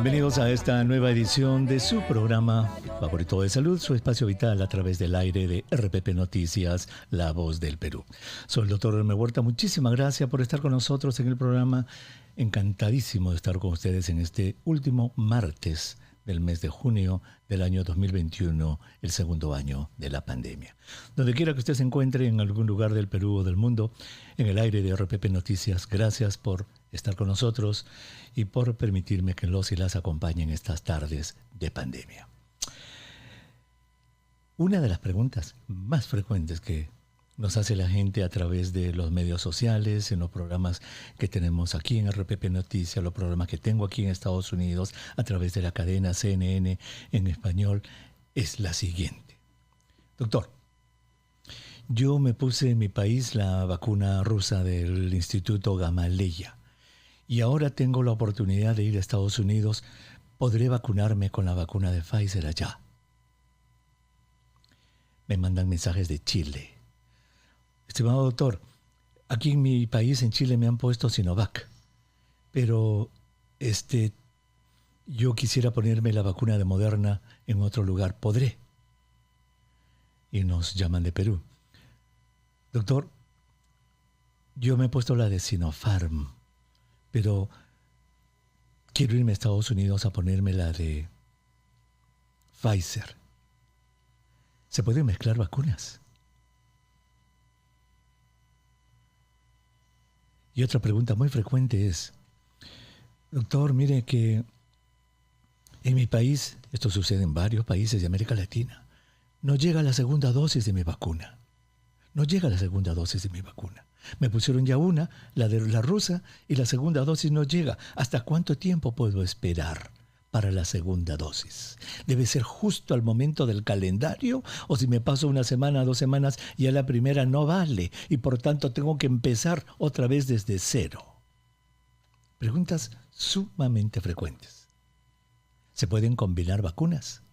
Bienvenidos a esta nueva edición de su programa favorito de salud, su espacio vital a través del aire de RPP Noticias, La Voz del Perú. Soy el doctor Hermes Huerta, muchísimas gracias por estar con nosotros en el programa. Encantadísimo de estar con ustedes en este último martes del mes de junio del año 2021, el segundo año de la pandemia. Donde quiera que usted se encuentre, en algún lugar del Perú o del mundo, en el aire de RPP Noticias, gracias por estar con nosotros y por permitirme que los y las acompañen estas tardes de pandemia. Una de las preguntas más frecuentes que nos hace la gente a través de los medios sociales, en los programas que tenemos aquí en RPP Noticias, los programas que tengo aquí en Estados Unidos, a través de la cadena CNN en español, es la siguiente. Doctor, yo me puse en mi país la vacuna rusa del Instituto Gamaleya y ahora tengo la oportunidad de ir a Estados Unidos. ¿Podré vacunarme con la vacuna de Pfizer allá? Me mandan mensajes de Chile. Estimado doctor, aquí en mi país, en Chile, me han puesto Sinovac, pero yo quisiera ponerme la vacuna de Moderna en otro lugar. ¿Podré? Y nos llaman de Perú. Doctor, yo me he puesto la de Sinopharm, pero quiero irme a Estados Unidos a ponerme la de Pfizer. ¿Se pueden mezclar vacunas? Y otra pregunta muy frecuente es, doctor, mire que en mi país, esto sucede en varios países de América Latina, no llega la segunda dosis de mi vacuna. No llega la segunda dosis de mi vacuna. Me pusieron ya una, la de la rusa, y la segunda dosis no llega. ¿Hasta cuánto tiempo puedo esperar para la segunda dosis? ¿Debe ser justo al momento del calendario? ¿O si me paso una semana, 2 semanas, ya la primera no vale y por tanto tengo que empezar otra vez desde cero? Preguntas sumamente frecuentes. ¿Se pueden combinar vacunas?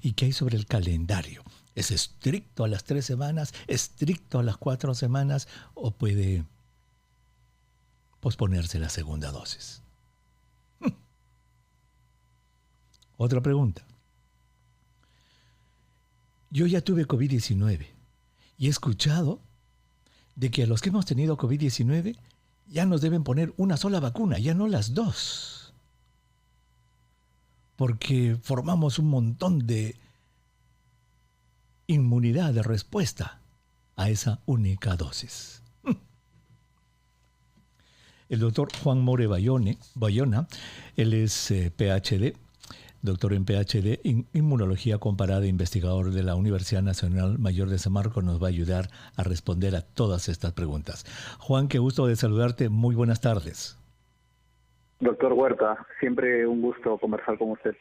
¿Y qué hay sobre el calendario? ¿Es estricto a las 3 semanas, estricto a las 4 semanas o puede posponerse la segunda dosis? Otra pregunta. Yo ya tuve COVID-19 y he escuchado de que a los que hemos tenido COVID-19 ya nos deben poner una sola vacuna, ya no las 2. Porque formamos un montón de inmunidad, de respuesta a esa única dosis. El doctor Juan More Bayona, él es PhD, doctor en PhD en Inmunología Comparada e investigador de la Universidad Nacional Mayor de San Marcos, nos va a ayudar a responder a todas estas preguntas. Juan, qué gusto de saludarte. Muy buenas tardes. Doctor Huerta, siempre un gusto conversar con usted.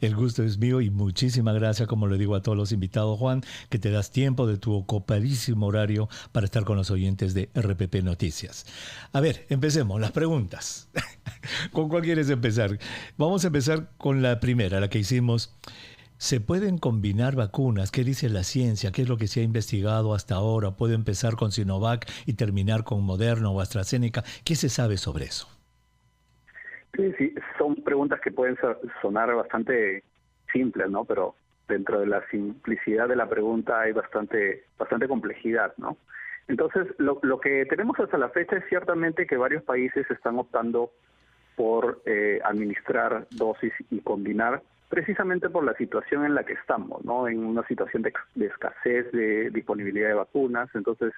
El gusto es mío y muchísimas gracias, como le digo a todos los invitados, Juan, que te das tiempo de tu ocupadísimo horario para estar con los oyentes de RPP Noticias. A ver, empecemos, las preguntas. ¿Con cuál quieres empezar? Vamos a empezar con la primera, la que hicimos. ¿Se pueden combinar vacunas? ¿Qué dice la ciencia? ¿Qué es lo que se ha investigado hasta ahora? ¿Puede empezar con Sinovac y terminar con Moderna o AstraZeneca? ¿Qué se sabe sobre eso? Sí, son preguntas que pueden sonar bastante simples, ¿no? Pero dentro de la simplicidad de la pregunta hay bastante complejidad, ¿no? Entonces, lo que tenemos hasta la fecha es ciertamente que varios países están optando por administrar dosis y combinar, precisamente por la situación en la que estamos, ¿no? En una situación de escasez de disponibilidad de vacunas. Entonces,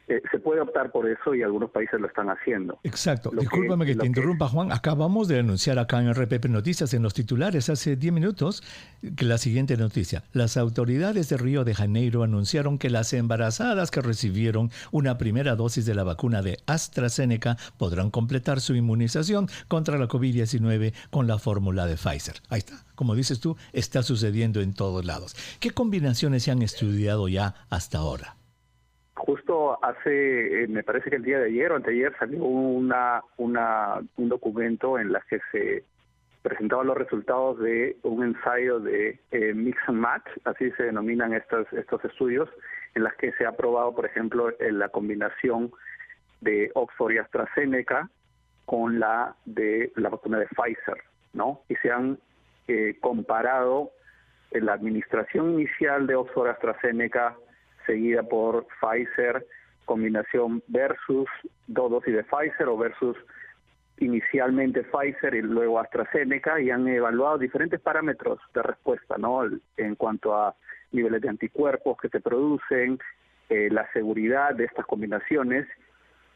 se puede optar por eso y algunos países lo están haciendo. Exacto. Discúlpame que te interrumpa, Juan. Acabamos de anunciar acá en RPP Noticias, en los titulares, hace 10 minutos, que la siguiente noticia. Las autoridades de Río de Janeiro anunciaron que las embarazadas que recibieron una primera dosis de la vacuna de AstraZeneca podrán completar su inmunización contra la COVID-19 con la fórmula de Pfizer. Ahí está. Como dices tú, está sucediendo en todos lados. ¿Qué combinaciones se han estudiado ya hasta ahora? Justo me parece que el día de ayer o anteayer salió un documento en la que se presentaban los resultados de un ensayo de mix and match, así se denominan estos estudios, en las que se ha probado, por ejemplo, la combinación de Oxford y AstraZeneca con la vacuna de Pfizer. ¿no? Y se han comparado la administración inicial de Oxford AstraZeneca, seguida por Pfizer, combinación versus 2 dosis de Pfizer o versus inicialmente Pfizer y luego AstraZeneca, y han evaluado diferentes parámetros de respuesta, ¿no? En cuanto a niveles de anticuerpos que se producen, la seguridad de estas combinaciones,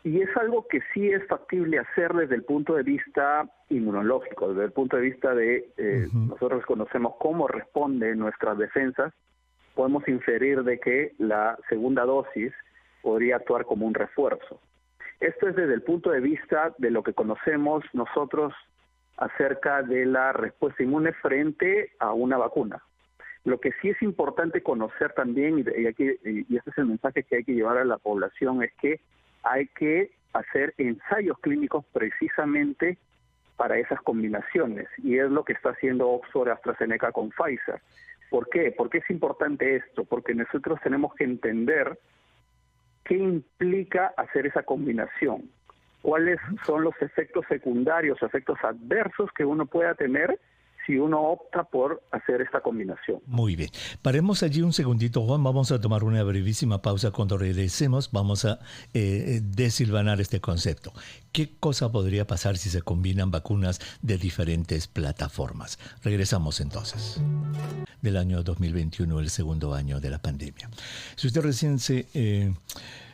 y es algo que sí es factible hacer desde el punto de vista inmunológico, desde el punto de vista de nosotros conocemos cómo responden nuestras defensas, podemos inferir de que la segunda dosis podría actuar como un refuerzo. Esto es desde el punto de vista de lo que conocemos nosotros acerca de la respuesta inmune frente a una vacuna. Lo que sí es importante conocer también, y este es el mensaje que hay que llevar a la población, es que hay que hacer ensayos clínicos precisamente para esas combinaciones, y es lo que está haciendo Oxford AstraZeneca con Pfizer. ¿Por qué? ¿Por qué es importante esto? Porque nosotros tenemos que entender qué implica hacer esa combinación, cuáles son los efectos secundarios, efectos adversos que uno pueda tener si uno opta por hacer esta combinación. Muy bien. Paremos allí un segundito, Juan. Vamos a tomar una brevísima pausa. Cuando regresemos, vamos a desilvanar este concepto. ¿Qué cosa podría pasar si se combinan vacunas de diferentes plataformas? Regresamos entonces. Del año 2021, el segundo año de la pandemia. Si usted recién se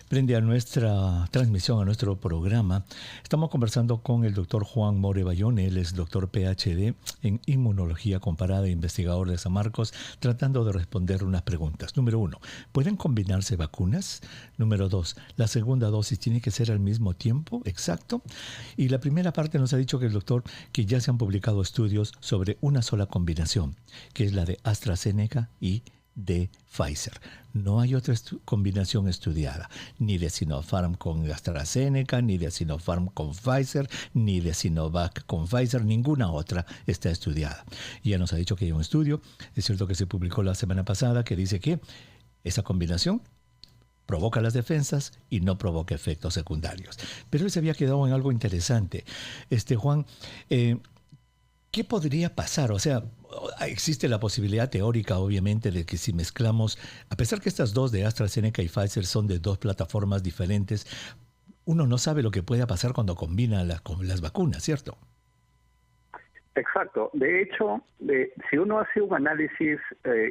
prende a nuestra transmisión, a nuestro programa, estamos conversando con el doctor Juan More Bayón. Él es doctor PhD en Inmunología Comparada e investigador de San Marcos, tratando de responder unas preguntas. Número 1, ¿pueden combinarse vacunas? Número 2, ¿la segunda dosis tiene que ser al mismo tiempo? Exacto. Y la primera parte nos ha dicho que el doctor que ya se han publicado estudios sobre una sola combinación, que es la de AstraZeneca y de Pfizer. No hay otra combinación estudiada, ni de Sinopharm con AstraZeneca, ni de Sinopharm con Pfizer, ni de Sinovac con Pfizer, ninguna otra está estudiada. Y ya nos ha dicho que hay un estudio, es cierto que se publicó la semana pasada, que dice que esa combinación provoca las defensas y no provoca efectos secundarios. Pero él se había quedado en algo interesante. Juan, ¿qué podría pasar? O sea, existe la posibilidad teórica, obviamente, de que si mezclamos, a pesar que estas dos de AstraZeneca y Pfizer son de dos plataformas diferentes, uno no sabe lo que pueda pasar cuando combina las vacunas, ¿cierto? Exacto. De hecho, si uno hace un análisis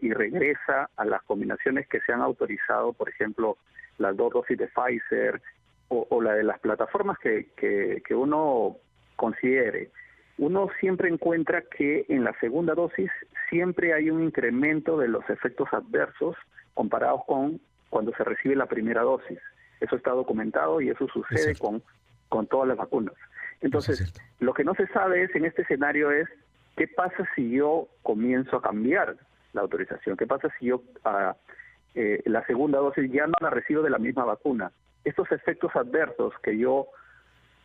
y regresa a las combinaciones que se han autorizado, por ejemplo, las 2 dosis de Pfizer o la de las plataformas que uno considere, uno siempre encuentra que en la segunda dosis siempre hay un incremento de los efectos adversos comparados con cuando se recibe la primera dosis. Eso está documentado y eso sucede con todas las vacunas. Entonces, lo que no se sabe en este escenario es qué pasa si yo comienzo a cambiar la autorización, qué pasa si yo la segunda dosis ya no la recibo de la misma vacuna. Estos efectos adversos que yo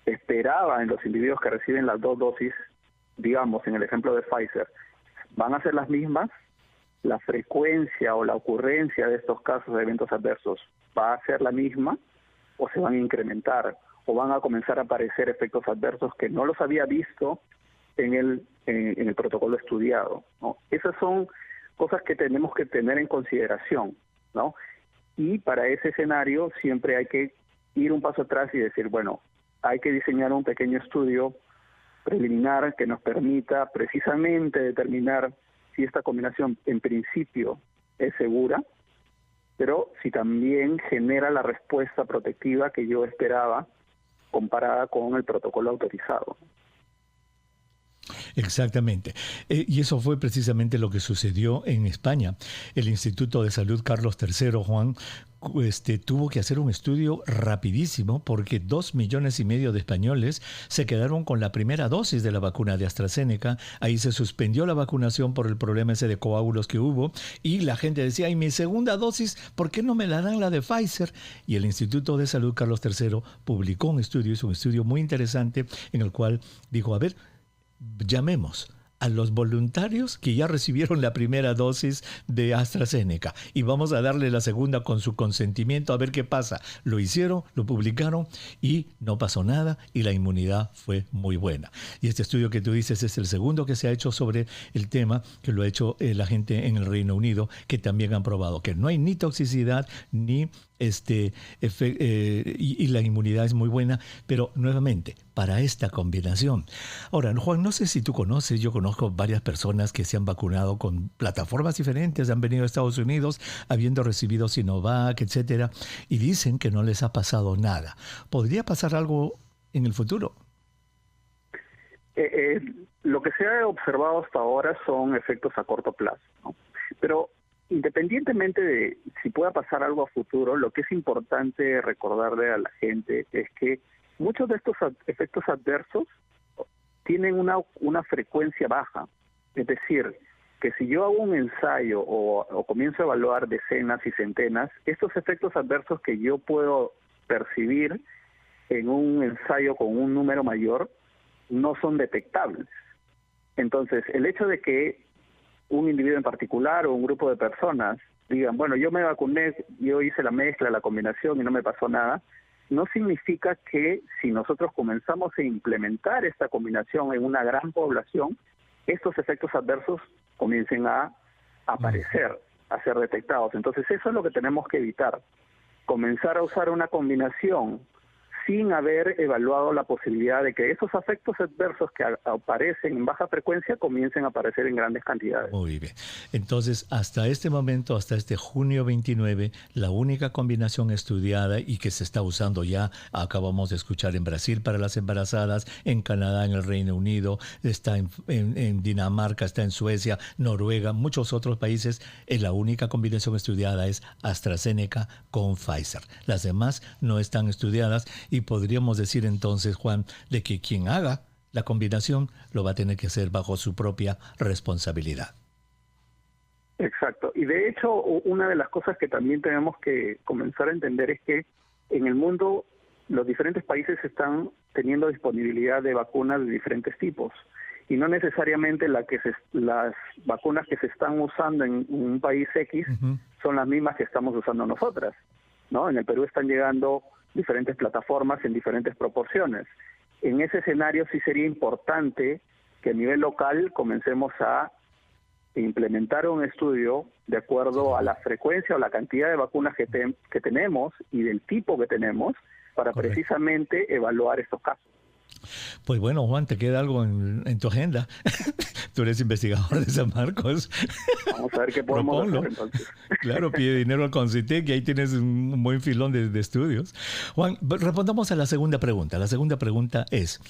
esperaba en los individuos que reciben las 2 dosis, digamos, en el ejemplo de Pfizer, ¿van a ser las mismas? ¿La frecuencia o la ocurrencia de estos casos de eventos adversos va a ser la misma o se van a incrementar o van a comenzar a aparecer efectos adversos que no los había visto en el protocolo estudiado, ¿no? Esas son cosas que tenemos que tener en consideración, ¿no? Y para ese escenario siempre hay que ir un paso atrás y decir, bueno, hay que diseñar un pequeño estudio preliminar que nos permita precisamente determinar si esta combinación en principio es segura, pero si también genera la respuesta protectiva que yo esperaba comparada con el protocolo autorizado. Exactamente. Y eso fue precisamente lo que sucedió en España. El Instituto de Salud Carlos III, Juan, tuvo que hacer un estudio rapidísimo porque 2,5 millones de españoles se quedaron con la primera dosis de la vacuna de AstraZeneca. Ahí se suspendió la vacunación por el problema ese de coágulos que hubo y la gente decía, ¿y mi segunda dosis? ¿Por qué no me la dan la de Pfizer? Y el Instituto de Salud Carlos III publicó un estudio, es un estudio muy interesante en el cual dijo, a ver, llamemos a los voluntarios que ya recibieron la primera dosis de AstraZeneca y vamos a darle la segunda con su consentimiento a ver qué pasa. Lo hicieron, lo publicaron y no pasó nada y la inmunidad fue muy buena. Y este estudio que tú dices es el segundo que se ha hecho sobre el tema, que lo ha hecho la gente en el Reino Unido, que también han probado que no hay ni toxicidad ni y la inmunidad es muy buena, pero nuevamente, para esta combinación. Ahora, Juan, no sé si tú conoces, yo conozco varias personas que se han vacunado con plataformas diferentes, han venido a Estados Unidos habiendo recibido Sinovac, etcétera, y dicen que no les ha pasado nada. ¿Podría pasar algo en el futuro? Lo que se ha observado hasta ahora son efectos a corto plazo, ¿no? Pero independientemente de si pueda pasar algo a futuro, lo que es importante recordarle a la gente es que muchos de estos efectos adversos tienen una frecuencia baja. Es decir, que si yo hago un ensayo o comienzo a evaluar decenas y centenas, estos efectos adversos que yo puedo percibir en un ensayo con un número mayor no son detectables. Entonces, el hecho de que un individuo en particular o un grupo de personas digan, bueno, yo me vacuné, yo hice la mezcla, la combinación y no me pasó nada, no significa que si nosotros comenzamos a implementar esta combinación en una gran población, estos efectos adversos comiencen a aparecer, a ser detectados. Entonces eso es lo que tenemos que evitar, comenzar a usar una combinación sin haber evaluado la posibilidad de que esos efectos adversos que aparecen en baja frecuencia comiencen a aparecer en grandes cantidades. Muy bien. Entonces, hasta este momento, hasta este junio 29, la única combinación estudiada y que se está usando ya, acabamos de escuchar en Brasil para las embarazadas, en Canadá, en el Reino Unido, está en Dinamarca, está en Suecia, Noruega, muchos otros países, la única combinación estudiada es AstraZeneca con Pfizer. Las demás no están estudiadas y podríamos decir entonces, Juan, de que quien haga la combinación lo va a tener que hacer bajo su propia responsabilidad. Exacto. Y de hecho, una de las cosas que también tenemos que comenzar a entender es que en el mundo los diferentes países están teniendo disponibilidad de vacunas de diferentes tipos. Y no necesariamente las vacunas que se están usando en un país X son las mismas que estamos usando nosotras, ¿no? En el Perú están llegando diferentes plataformas en diferentes proporciones. En ese escenario sí sería importante que a nivel local comencemos a implementar un estudio de acuerdo a la frecuencia o la cantidad de vacunas que tenemos y del tipo que tenemos para precisamente evaluar estos casos. Pues bueno, Juan, te queda algo en tu agenda. Tú eres investigador de San Marcos. Vamos a ver qué podemos hacer entonces. Claro, pide dinero al CONCITEC y ahí tienes un buen filón de estudios. Juan, respondamos a la segunda pregunta. La segunda pregunta es,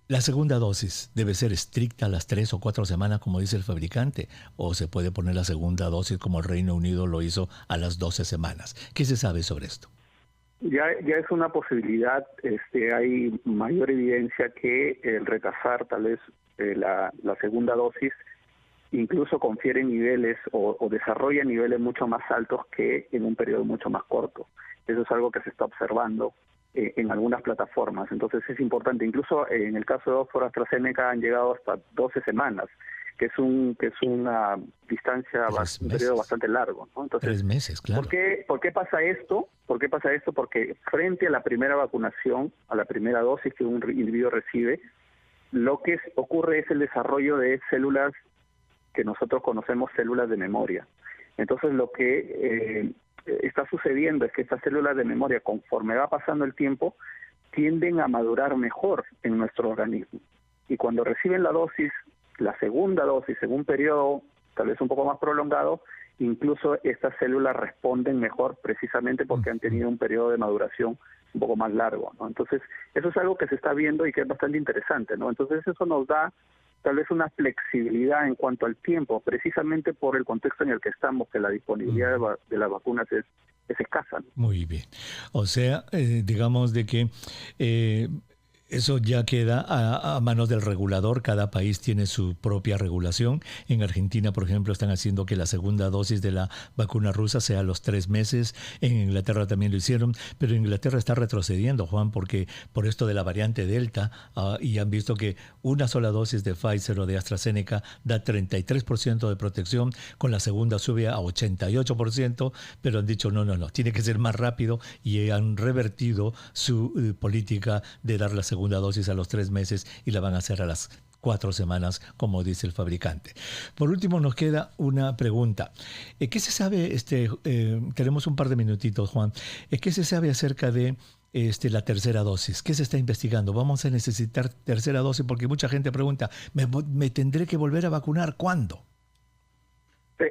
¿la segunda dosis debe ser estricta a las 3 o 4 semanas, como dice el fabricante? ¿O se puede poner la segunda dosis como el Reino Unido lo hizo a las 12 semanas? ¿Qué se sabe sobre esto? Ya es una posibilidad, hay mayor evidencia que el retrasar tal vez la segunda dosis incluso confiere niveles o desarrolla niveles mucho más altos que en un periodo mucho más corto. Eso es algo que se está observando en algunas plataformas. Entonces es importante, incluso en el caso de Oxford AstraZeneca han llegado hasta 12 semanas, que es una distancia, un periodo bastante largo, ¿no? Entonces, 3 meses, claro. ¿Por qué pasa esto? Porque frente a la primera vacunación, a la primera dosis que un individuo recibe, lo que ocurre es el desarrollo de células que nosotros conocemos células de memoria. Entonces lo que está sucediendo es que estas células de memoria, conforme va pasando el tiempo, tienden a madurar mejor en nuestro organismo. Y cuando reciben la segunda dosis, en un periodo tal vez un poco más prolongado, incluso estas células responden mejor precisamente porque han tenido un periodo de maduración un poco más largo, ¿no? Entonces, eso es algo que se está viendo y que es bastante interesante, ¿no? Entonces, eso nos da tal vez una flexibilidad en cuanto al tiempo, precisamente por el contexto en el que estamos, que la disponibilidad de las vacunas es escasa, ¿no? Muy bien. O sea, digamos de que Eso ya queda a manos del regulador. Cada país tiene su propia regulación. En Argentina, por ejemplo, están haciendo que la segunda dosis de la vacuna rusa sea a los 3 meses. En Inglaterra también lo hicieron, pero Inglaterra está retrocediendo, Juan, porque por esto de la variante Delta, y han visto que una sola dosis de Pfizer o de AstraZeneca da 33% de protección, con la segunda sube a 88%, pero han dicho no, tiene que ser más rápido y han revertido su política de dar la segunda dosis a los 3 meses y la van a hacer a las 4 semanas, como dice el fabricante. Por último, nos queda una pregunta. ¿Qué se sabe? Tenemos un par de minutitos, Juan. ¿Qué se sabe acerca de la tercera dosis? ¿Qué se está investigando? ¿Vamos a necesitar tercera dosis? Porque mucha gente pregunta, ¿me tendré que volver a vacunar? ¿Cuándo?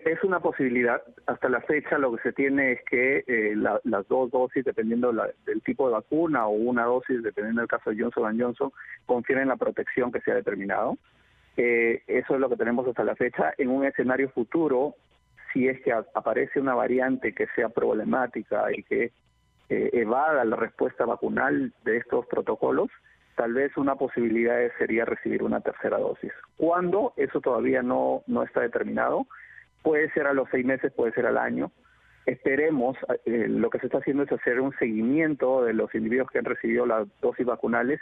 Es una posibilidad. Hasta la fecha lo que se tiene es que las 2 dosis, dependiendo del tipo de vacuna, o una dosis, dependiendo del caso de Johnson & Johnson, confieren la protección que se ha determinado. Eso es lo que tenemos hasta la fecha. En un escenario futuro, si es que aparece una variante que sea problemática y que evada la respuesta vacunal de estos protocolos, tal vez una posibilidad sería recibir una tercera dosis. ¿Cuándo? Eso todavía no está determinado. Puede ser a los 6 meses, puede ser al año. Esperemos, lo que se está haciendo es hacer un seguimiento de los individuos que han recibido las dosis vacunales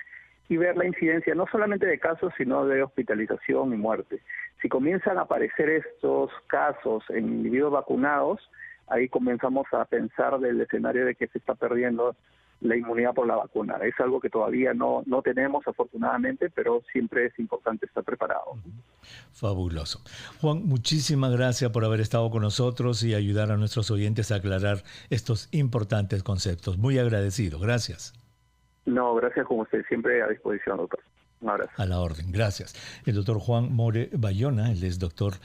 y ver la incidencia no solamente de casos, sino de hospitalización y muerte. Si comienzan a aparecer estos casos en individuos vacunados, ahí comenzamos a pensar del escenario de que se está perdiendo la inmunidad por la vacuna. Es algo que todavía no tenemos, afortunadamente, pero siempre es importante estar preparado. Fabuloso. Juan, muchísimas gracias por haber estado con nosotros y ayudar a nuestros oyentes a aclarar estos importantes conceptos. Muy agradecido. Gracias. No, gracias con usted. Siempre a disposición, doctor. Un abrazo. A la orden. Gracias. El doctor Juan More Bayona, él es doctor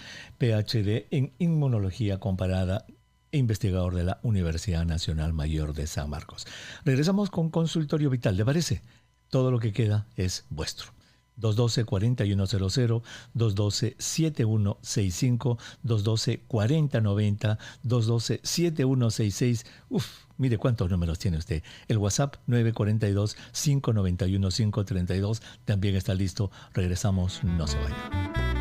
PhD en Inmunología Comparada, investigador de la Universidad Nacional Mayor de San Marcos. Regresamos con Consultorio Vital. ¿Le parece? Todo lo que queda es vuestro. 212-4100, 212-7165, 212-4090, 212-7166. Mire cuántos números tiene usted. El WhatsApp 942-591-532 también está listo. Regresamos, no se vayan.